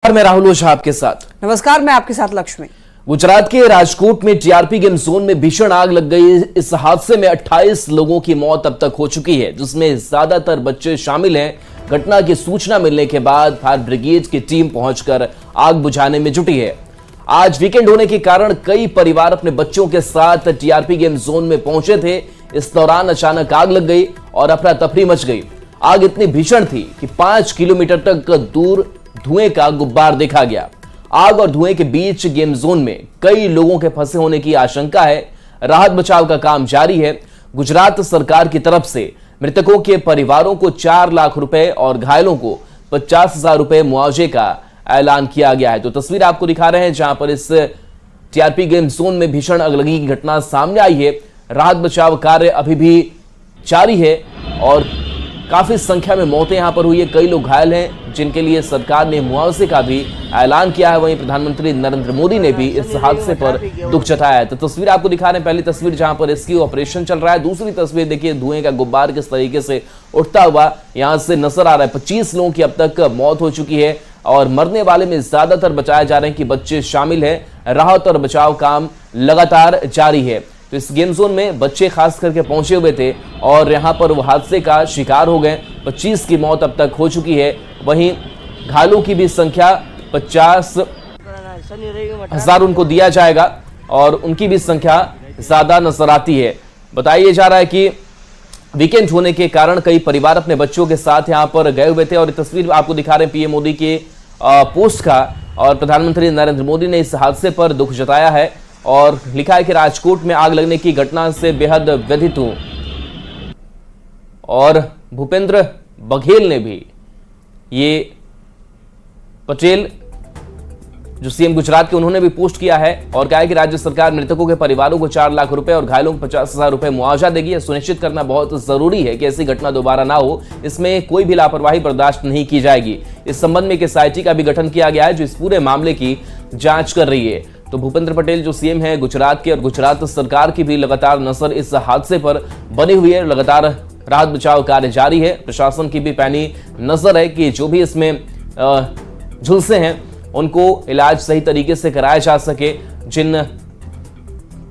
मैं राहुल ओझा आपके साथ। नमस्कार, मैं आपके साथ लक्ष्मी। गुजरात के राजकोट में टीआरपी गेम जोन में भीषण आग लग गई। इस हादसे में 28 लोगों की मौत अब तक हो चुकी है, जिसमें ज्यादातर बच्चे शामिल हैं। घटना की सूचना मिलने के बाद फायर ब्रिगेड की टीम पहुंचकर आग बुझाने में जुटी है। आज वीकेंड होने के कारण कई परिवार अपने बच्चों के साथ टीआरपी गेम जोन में पहुंचे थे। इस दौरान अचानक आग लग गई और अफरा तफरी मच गई। आग इतनी भीषण थी कि 5 किलोमीटर तक दूर धुएं का गुब्बार देखा गया। आग और धुएं के बीच गेम जोन में कई लोगों के फंसे होने की आशंका है। राहत बचाव का काम जारी है। गुजरात सरकार की तरफ से मृतकों के परिवारों को 4 लाख रुपए और घायलों को 50,000 रुपए मुआवजे का ऐलान किया गया है। तो तस्वीर आपको दिखा रहे हैं जहां पर इस टीआरपी गेम जोन में भीषण आगलगी की घटना सामने आई है। राहत बचाव कार्य अभी भी जारी है और काफी संख्या में मौतें यहां पर हुई है। कई लोग घायल हैं जिनके लिए सरकार ने मुआवजे का भी ऐलान किया है। वहीं प्रधानमंत्री नरेंद्र मोदी ने भी इस हादसे पर दुख जताया है। तो तस्वीर आपको दिखा रहे हैं। पहली तस्वीर जहां पर रेस्क्यू ऑपरेशन चल रहा है। दूसरी तस्वीर देखिए, धुएं का गुब्बार किस तरीके से उठता हुआ यहां से नजर आ रहा है। 25 लोगों की अब तक मौत हो चुकी है और मरने वाले में ज्यादातर बताया जा रहे हैं कि बच्चे शामिल हैं। राहत और बचाव काम लगातार जारी है। तो इस गेम जोन में बच्चे खास करके पहुंचे हुए थे और यहां पर वो हादसे का शिकार हो गए। 25 की मौत अब तक हो चुकी है। वहीं घायलों की भी संख्या 50,000 उनको दिया जाएगा और उनकी भी संख्या ज्यादा नजर आती है। बताया जा रहा है कि वीकेंड होने के कारण कई परिवार अपने बच्चों के साथ यहां पर गए हुए थे और तस्वीर आपको दिखा रहे हैं पीएम मोदी के पोस्ट का। और प्रधानमंत्री नरेंद्र मोदी ने इस हादसे पर दुख जताया है और लिखा है कि राजकोट में आग लगने की घटना से बेहद व्यथित हूं। और भूपेंद्र बघेल ने भी, ये पटेल जो सीएम गुजरात के, उन्होंने भी पोस्ट किया है और कहा है कि राज्य सरकार मृतकों के परिवारों को 4 लाख रुपए और घायलों को 50,000 रुपए मुआवजा देगी। यह सुनिश्चित करना बहुत जरूरी है कि ऐसी घटना दोबारा ना हो। इसमें कोई भी लापरवाही बर्दाश्त नहीं की जाएगी। इस संबंध में एक एसआईटी का भी गठन किया गया है जो इस पूरे मामले की जांच कर रही है। तो भूपेंद्र पटेल जो सीएम है गुजरात के, और गुजरात सरकार की भी लगातार नजर इस हादसे पर बनी हुई है। लगातार राहत बचाव कार्य जारी है। प्रशासन की भी पैनी नजर है कि जो भी इसमें झुलसे हैं उनको इलाज सही तरीके से कराया जा सके। जिन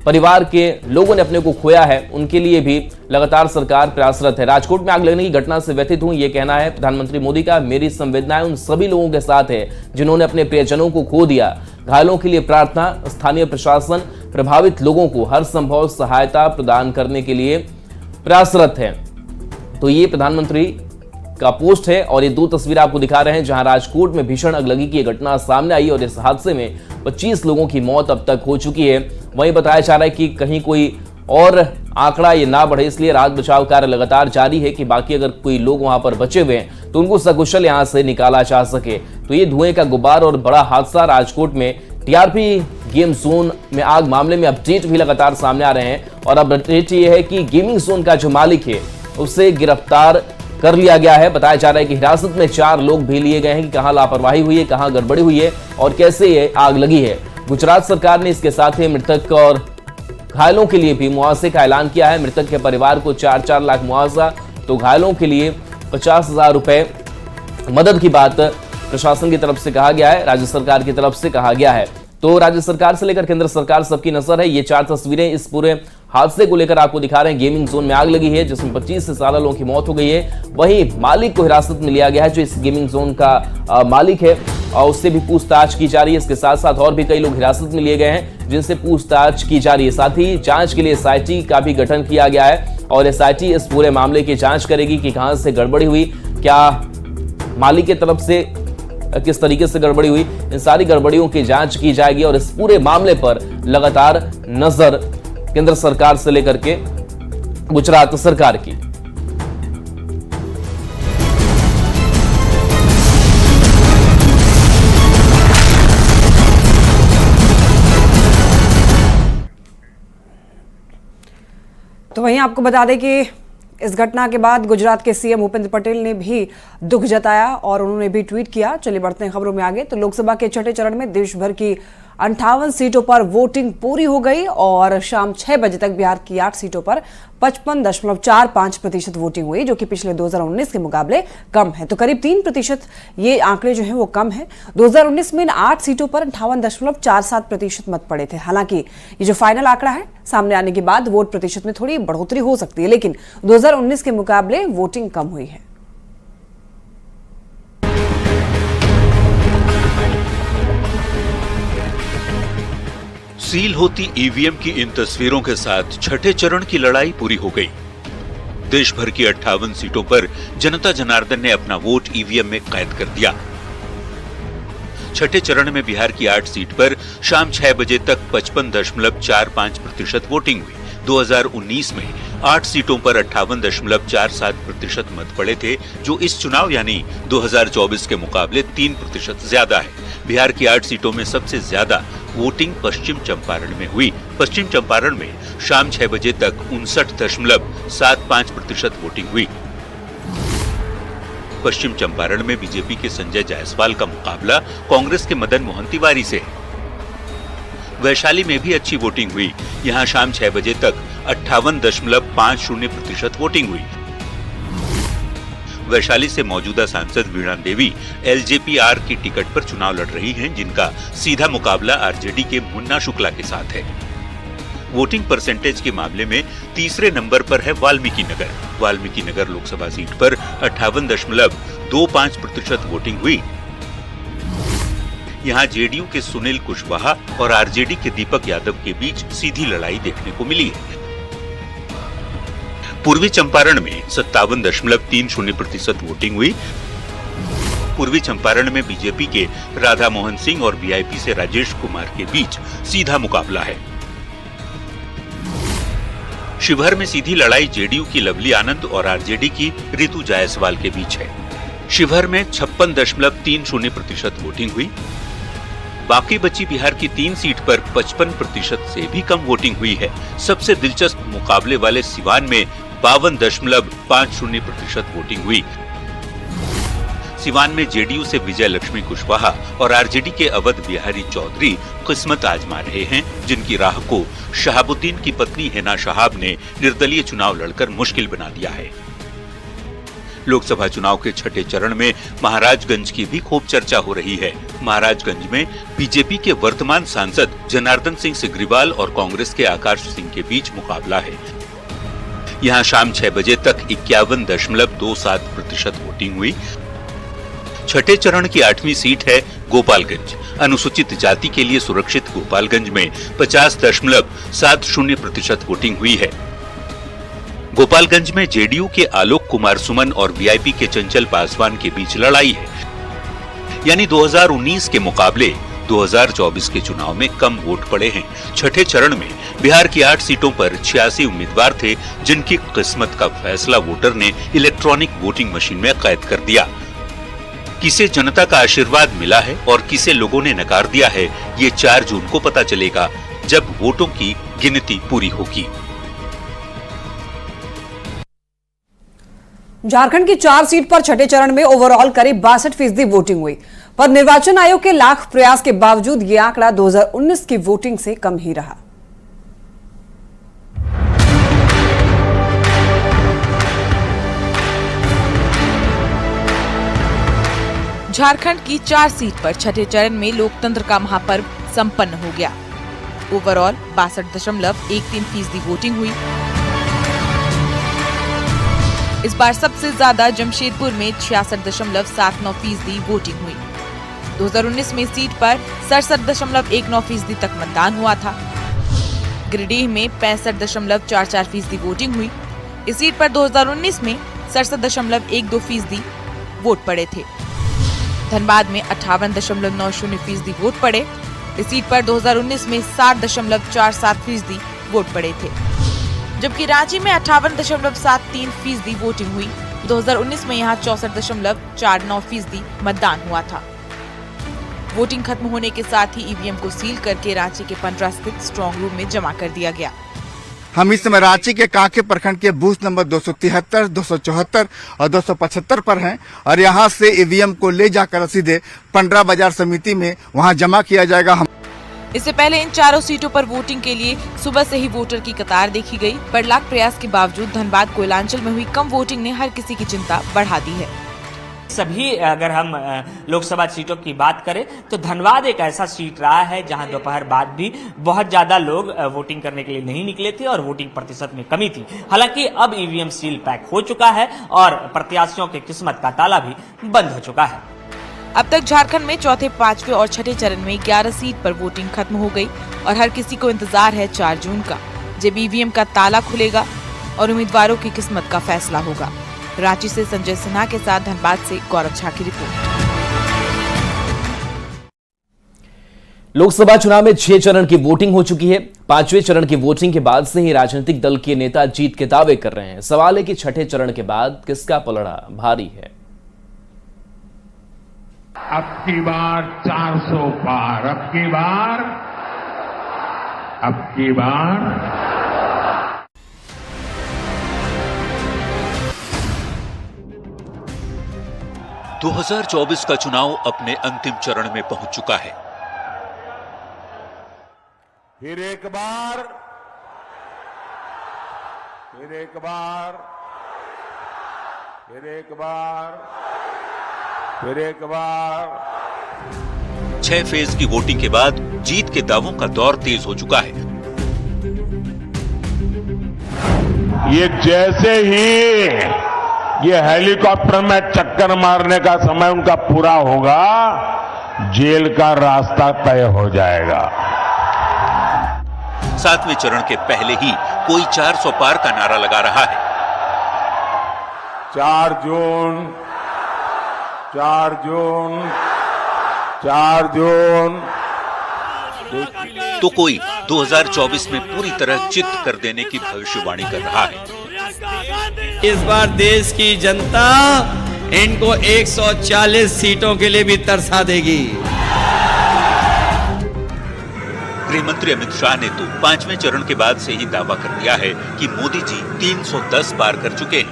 परिवार के लोगों ने अपने को खोया है उनके लिए भी लगातार सरकार प्रयासरत है। राजकोट में आग लगने की घटना से व्यथित हूं, यह कहना है प्रधानमंत्री मोदी का। मेरी संवेदनाएं उन सभी लोगों के साथ है जिन्होंने अपने प्रियजनों को खो दिया। घायलों के लिए प्रार्थना। स्थानीय प्रशासन प्रभावित लोगों को हर संभव सहायता प्रदान करने के लिए प्रयासरत है। तो ये प्रधानमंत्री का पोस्ट है और ये 2 तस्वीर आपको दिखा रहे हैं जहां राजकोट में भीषण आगलगी की घटना सामने आई और इस हादसे में 25 लोगों की मौत अब तक हो चुकी है। वहीं बताया जा रहा है कि कहीं कोई और आंकड़ा ये ना बढ़े, इसलिए राहत बचाव कार्य लगातार जारी है कि बाकी अगर कोई लोग वहां पर बचे हुए हैं तो उनको सकुशल यहां से निकाला जा सके। तो ये धुएं का गुब्बार और बड़ा हादसा राजकोट में टीआरपी गेम जोन में आग मामले में अपडेट भी लगातार सामने आ रहे हैं। और अब अपडेट ये है कि गेमिंग जोन का जो मालिक है उसे गिरफ्तार कर लिया गया है। बताया जा रहा है कि हिरासत में 4 लोग भी लिए गए हैं कि कहां लापरवाही हुई है, कहां गड़बड़ी हुई है और कैसे ये आग लगी है। गुजरात सरकार ने इसके साथ ही मृतक और घायलों के लिए भी मुआवजे का ऐलान किया है। मृतक के परिवार को 4-4 लाख मुआवजा, तो घायलों के लिए 50,000 रुपए मदद की बात प्रशासन की तरफ से कहा गया है, राज्य सरकार की तरफ से कहा गया है। तो राज्य सरकार से लेकर केंद्र सरकार सबकी नजर है। ये 4 तस्वीरें इस पूरे हादसे को लेकर आपको दिखा रहे हैं। गेमिंग जोन में आग लगी है जिसमें 25 से ज्यादा लोगों की मौत हो गई है। वहीं मालिक को हिरासत में लिया गया है जो इस गेमिंग जोन का मालिक है और उससे भी पूछताछ की जा रही है। इसके साथ साथ और भी कई लोग हिरासत में लिए गए हैं जिनसे पूछताछ की जा रही है। साथ ही जांच के लिए एसआईटी का भी गठन किया गया है और एसआईटी इस पूरे मामले की जांच करेगी कि कहां से गड़बड़ी हुई, क्या मालिक की तरफ से किस तरीके से गड़बड़ी हुई। इन सारी गड़बड़ियों की जांच की जाएगी और इस पूरे मामले पर लगातार नजर केंद्र सरकार से लेकर के गुजरात सरकार की। तो वहीं आपको बता दें कि इस घटना के बाद गुजरात के सीएम भूपेंद्र पटेल ने भी दुख जताया और उन्होंने भी ट्वीट किया। चलिए बढ़ते हैं खबरों में आगे। तो लोकसभा के छठे चरण में देश भर की 58 सीटों पर वोटिंग पूरी हो गई और शाम 6 बजे तक बिहार की 8 सीटों पर 55.45% वोटिंग हुई, जो कि पिछले 2019 के मुकाबले कम है। तो करीब 3% ये आंकड़े जो हैं वो कम है। 2019 में इन 8 सीटों पर 58.47% मत पड़े थे। हालांकि ये जो फाइनल आंकड़ा है सामने आने के बाद वोट प्रतिशत में थोड़ी बढ़ोतरी हो सकती है, लेकिन 2019 के मुकाबले वोटिंग कम हुई है। सील होती ईवीएम की इन तस्वीरों के साथ छठे चरण की लड़ाई पूरी हो गई। देश भर की 58 सीटों पर जनता जनार्दन ने अपना वोट ईवीएम में कैद कर दिया। छठे चरण में बिहार की 8 सीट पर शाम 6 बजे तक 55.45% वोटिंग हुई। 2019 में 8 सीटों पर 58.47% मत पड़े थे, जो इस चुनाव यानी 2024 के मुकाबले 3% ज्यादा है। बिहार की 8 सीटों में सबसे ज्यादा वोटिंग पश्चिम चंपारण में हुई। पश्चिम चंपारण में शाम 6 बजे तक 59.75% वोटिंग हुई। पश्चिम चंपारण में बीजेपी के संजय जायसवाल का मुकाबला कांग्रेस के मदन मोहन तिवारी से। वैशाली में भी अच्छी वोटिंग हुई। यहां शाम 6 बजे तक 58.50% वोटिंग हुई। वैशाली से मौजूदा सांसद वीणा देवी एलजेपी-आर की टिकट पर चुनाव लड़ रही हैं, जिनका सीधा मुकाबला आरजेडी के मुन्ना शुक्ला के साथ है। वोटिंग परसेंटेज के मामले में तीसरे नंबर पर है वाल्मीकि नगर। वाल्मीकि नगर लोकसभा सीट पर 58.25% वोटिंग हुई। यहां जेडीयू के सुनील कुशवाहा और आरजेडी के दीपक यादव के बीच सीधी लड़ाई देखने को मिली है। पूर्वी चंपारण में 57.30% वोटिंग हुई। पूर्वी चंपारण में बीजेपी के राधा मोहन सिंह और वीआईपी से राजेश कुमार के बीच सीधा मुकाबला है। शिवहर में सीधी लड़ाई जेडीयू की लवली आनंद और आरजेडी की रितु जायसवाल के बीच है। शिवहर में 56.30% वोटिंग हुई। बाकी बची बिहार की 3 सीट पर 55% से भी कम वोटिंग हुई है। सबसे दिलचस्प मुकाबले वाले सिवान में 52.50% वोटिंग हुई। सिवान में जेडीयू से विजय लक्ष्मी कुशवाहा और आरजेडी के अवध बिहारी चौधरी किस्मत आजमा रहे हैं, जिनकी राह को शहाबुद्दीन की पत्नी हिना शहाब ने निर्दलीय चुनाव लड़कर मुश्किल बना दिया है। लोकसभा चुनाव के छठे चरण में महाराजगंज की भी खूब चर्चा हो रही है। महाराजगंज में बीजेपी के वर्तमान सांसद जनार्दन सिंह सिग्रीवाल और कांग्रेस के आकाश सिंह के बीच मुकाबला है। यहां शाम 6 बजे तक 51.27% वोटिंग हुई। छठे चरण की 8वीं सीट है गोपालगंज। अनुसूचित जाति के लिए सुरक्षित गोपालगंज में 50.70% वोटिंग हुई है। गोपालगंज में जेडीयू के आलोक कुमार सुमन और वीआईपी के चंचल पासवान के बीच लड़ाई है। यानी 2019 के मुकाबले 2024 के चुनाव में कम वोट पड़े हैं। छठे चरण में बिहार की 8 सीटों पर 86 उम्मीदवार थे, जिनकी किस्मत का फैसला वोटर ने इलेक्ट्रॉनिक वोटिंग मशीन में कैद कर दिया। किसे जनता का आशीर्वाद मिला है और किसे लोगों ने नकार दिया है, ये 4 जून को पता चलेगा, जब वोटों की गिनती पूरी होगी। झारखंड की 4 सीट पर छठे चरण में ओवरऑल करीब 62% वोटिंग हुई, पर निर्वाचन आयोग के लाख प्रयास के बावजूद यह आंकड़ा 2019 की वोटिंग से कम ही रहा। झारखंड की 4 सीट पर छठे चरण में लोकतंत्र का महापर्व संपन्न हो गया। ओवरऑल 62.13% वोटिंग हुई। इस बार सबसे ज्यादा जमशेदपुर में 66.79% वोटिंग हुई। 2019 में सीट पर 67.19% तक मतदान हुआ था। गिरिडीह में 65.44% वोटिंग हुई। इस सीट पर 2019 में 67.12% वोट पड़े थे। धनबाद में 58.90% वोट पड़े। इस सीट पर 2019 में 60.47% वोट पड़े थे, जबकि रांची में 58.73% वोटिंग हुई। 2019 में यहां 64.49% मतदान हुआ था। वोटिंग खत्म होने के साथ ही ईवीएम को सील करके रांची के पंडरा स्थित स्ट्रांग रूम में जमा कर दिया गया। हम इस समय रांची के कांके प्रखंड के बूथ नंबर 273, 274 और 275 पर हैं और यहाँ से ईवीएम को ले जाकर सीधे पंडरा बाजार समिति में वहाँ जमा किया जाएगा। इससे पहले इन चारों सीटों पर वोटिंग के लिए सुबह से ही वोटर की कतार देखी गई, पर लाख प्रयास के बावजूद धनबाद कोयलांचल में हुई कम वोटिंग ने हर किसी की चिंता बढ़ा दी है। सभी अगर हम लोकसभा सीटों की बात करें तो धनबाद एक ऐसा सीट रहा है जहां दोपहर बाद भी बहुत ज्यादा लोग वोटिंग करने के लिए नहीं निकले थे और वोटिंग प्रतिशत में कमी थी। हालांकि अब ईवीएम सील पैक हो चुका है और प्रत्याशियों की किस्मत का ताला भी बंद हो चुका है। अब तक झारखंड में चौथे, पांचवें और छठे चरण में 11 सीट पर वोटिंग खत्म हो गई और हर किसी को इंतजार है 4 जून का, जब ईवीएम का ताला खुलेगा और उम्मीदवारों की किस्मत का फैसला होगा। रांची से संजय सिन्हा के साथ धनबाद से गौरव झा की रिपोर्ट। लोकसभा चुनाव में 6 चरण की वोटिंग हो चुकी है। 5वें चरण की वोटिंग के बाद से ही राजनीतिक दल के नेता जीत के दावे कर रहे हैं। सवाल है कि छठे चरण के बाद किसका पलड़ा भारी है। अब की बार 400 पार, अब की बार 2024 का चुनाव अपने अंतिम चरण में पहुंच चुका है। फिर एक बार, फिर एक बार, फिर एक बार, फिर एक बार। 6 फेज की वोटिंग के बाद जीत के दावों का दौर तेज हो चुका है। ये जैसे ही ये हेलीकॉप्टर में चक्कर मारने का समय उनका पूरा होगा, जेल का रास्ता तय हो जाएगा। 7वें चरण के पहले ही कोई 400 पार का नारा लगा रहा है। 4 जून, 4 जून, 4 जून। तो कोई 2024 में पूरी तरह चित्त कर देने की भविष्यवाणी कर रहा है। इस बार देश की जनता इनको 140 सीटों के लिए भी तरसा देगी। गृह मंत्री अमित शाह ने तो 5वें चरण के बाद से ही दावा कर दिया है कि मोदी जी 310 पार कर चुके हैं।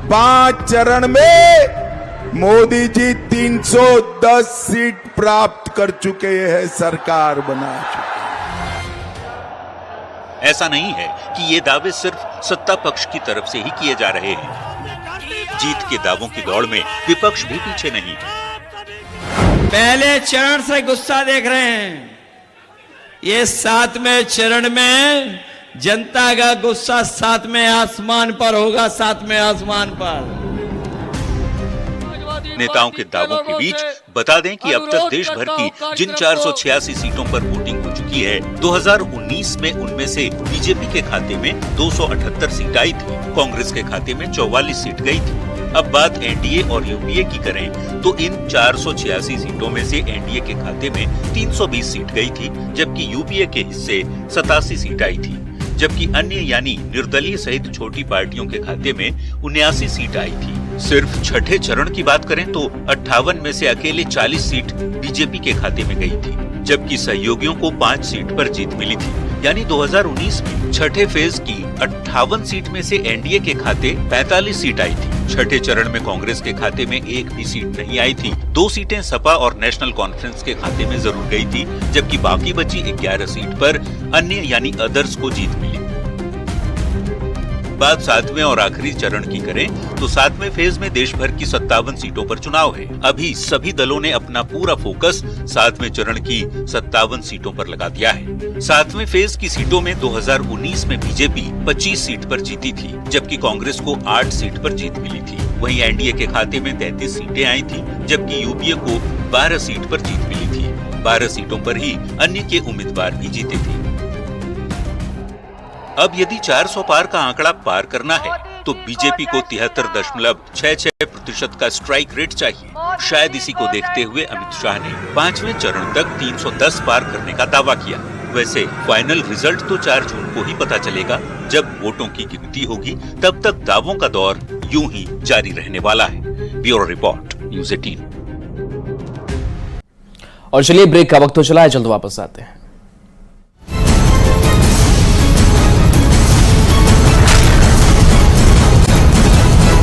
5 चरण में मोदी जी 310 सीट प्राप्त कर चुके हैं, सरकार बना चुके। ऐसा नहीं है कि ये दावे सिर्फ सत्ता पक्ष की तरफ से ही किए जा रहे हैं। जीत के दावों की दौड़ में विपक्ष भी पीछे नहीं है। पहले चरण से गुस्सा देख रहे हैं, ये 7वें चरण में जनता का गुस्सा 7वें आसमान पर होगा, 7वें आसमान पर। नेताओं के दावों के बीच बता दें कि अब तक देश भर की जिन 486 सीटों पर वोटिंग हो चुकी है, 2019 में उनमें से बीजेपी के खाते में 278 सीट आई थी, कांग्रेस के खाते में 44 सीट गई थी। अब बात एनडीए और यूपीए की करें तो इन 486 सीटों में से एनडीए के खाते में 320 सीट गई थी, जबकि यूपीए के हिस्से 87 सीट आई थी, जबकि अन्य यानी निर्दलीय सहित छोटी पार्टियों के खाते में 79 सीट आई थी। सिर्फ छठे चरण की बात करें तो 58 में से अकेले 40 सीट बीजेपी के खाते में गई थी, जबकि सहयोगियों को 5 सीट पर जीत मिली थी। यानी 2019 में छठे फेज की 58 सीट में से एनडीए के खाते 45 सीट आई थी। छठे चरण में कांग्रेस के खाते में एक भी सीट नहीं आई थी। 2 सीटें सपा और नेशनल कॉन्फ्रेंस के खाते में जरूर गई थी, जबकि बाकी बची 11 सीट पर अन्य यानी अदर्स को जीत मिली। बात 7वें और आखिरी चरण की करें तो 7वें फेज में देश भर की 57 सीटों पर चुनाव है। अभी सभी दलों ने अपना पूरा फोकस 7वें चरण की 57 सीटों पर लगा दिया है। 7वें फेज की सीटों में 2019 में बीजेपी 25 सीट पर जीती थी, जबकि कांग्रेस को 8 सीट पर जीत मिली थी। वहीं एनडीए के खाते में 33 सीटें आई थी, जबकि यूपीए को 12 सीट पर जीत मिली थी। 12 सीटों पर ही अन्य के उम्मीदवार भी जीते थे। अब यदि 400 पार का आंकड़ा पार करना है तो बीजेपी को 73.66% का स्ट्राइक रेट चाहिए। शायद इसी को देखते हुए अमित शाह ने 5वें चरण तक 310 पार करने का दावा किया। वैसे फाइनल रिजल्ट तो 4 जून को ही पता चलेगा, जब वोटों की गिनती होगी। तब तक दावों का दौर यूं ही जारी रहने वाला है। Bureau report, news 18। और चलिए ब्रेक का वक्त तो चला है, जल्द वापस आते हैं।